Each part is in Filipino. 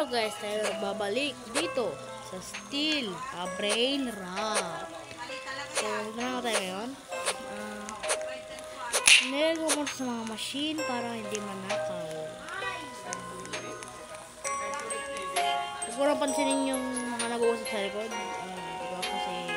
So guys, tayo babalik dito sa steel brain rot. So, gano'n tayo ngayon. Nilagay mo sa mga machine para hindi manakaw. Huwag ko na pansinin yung mga nag-uusap sa likod. Diba kasi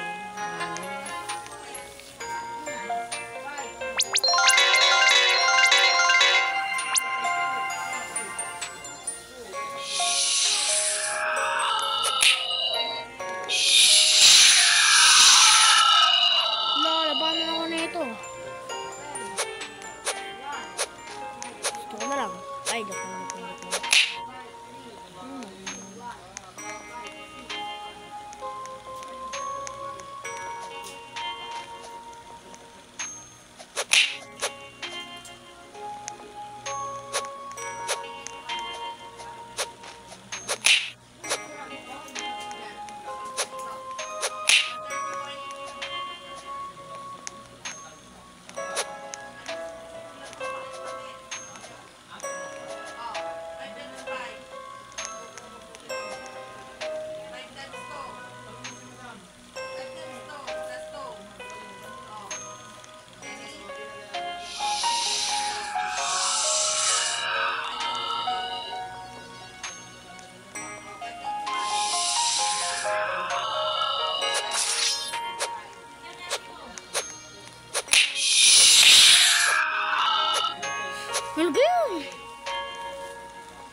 labanan ako na ito. Gusto ko na lang. Ay, gapang.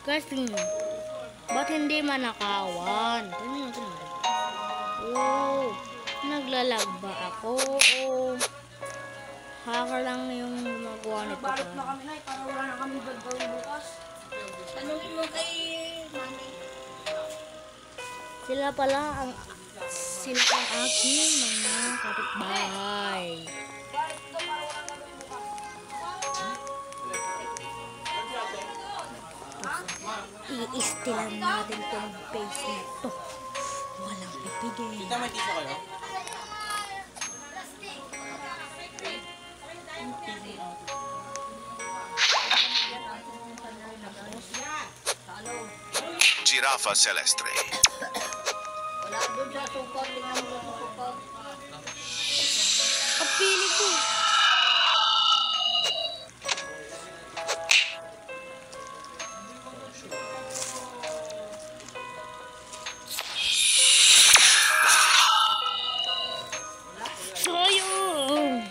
Guys, tingnan. Ba't hindi manakawan? Tingnan. Oh, naglalag ba ako? Oh, hacker lang yung gumagawa nito. Balot na kami na para wala na kami gagawin bukas. Tanungin mo kay mami. Sila ang aking mga kapitbahay. I-istilan natin tong base na to. Walang pipigil. Tita, may tisa kayo? Giraffa Celestre. Wala doon sa tukod. Tingnan mo sa tukod. Kapili ko. Sayang.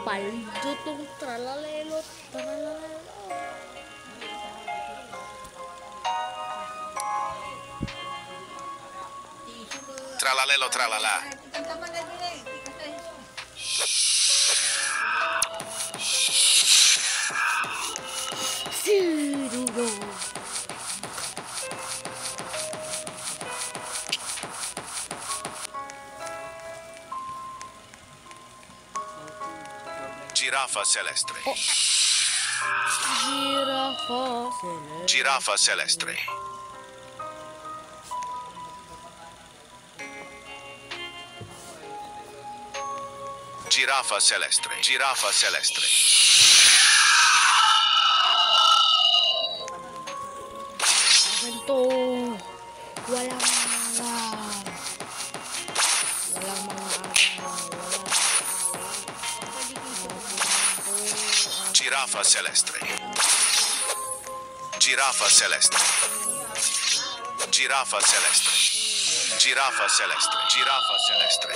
Paldo tong tralalelo. Tralalelo tralala. Sirugo. Giraffa Celestre. Giraffa celestre. Giraffa Celestre. Giraffa Celestre. Giraffa Celestre. Ganito. Walang mga Giraffa Celestre. Giraffa Celestre. Giraffa Celestre. Giraffa Celestre. Giraffa Celestre.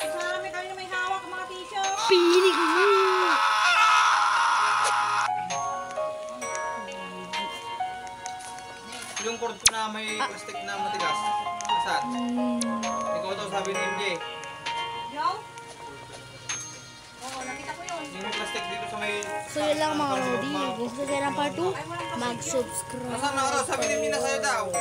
Marami kami na may hawak mga t-shirt. Pinig mo. Yung cord ko na may plastic na matigas. Saan? Ikaw daw sabi ni MJ. Yo? Oo, nakita ko yun. Yung may plastic dito sa may... So yun lang mga Lodi. Kung gusto nyo ng part 2, mag-subscribe. Nasaan na ako? Sabi ni Mina sa'yo daw.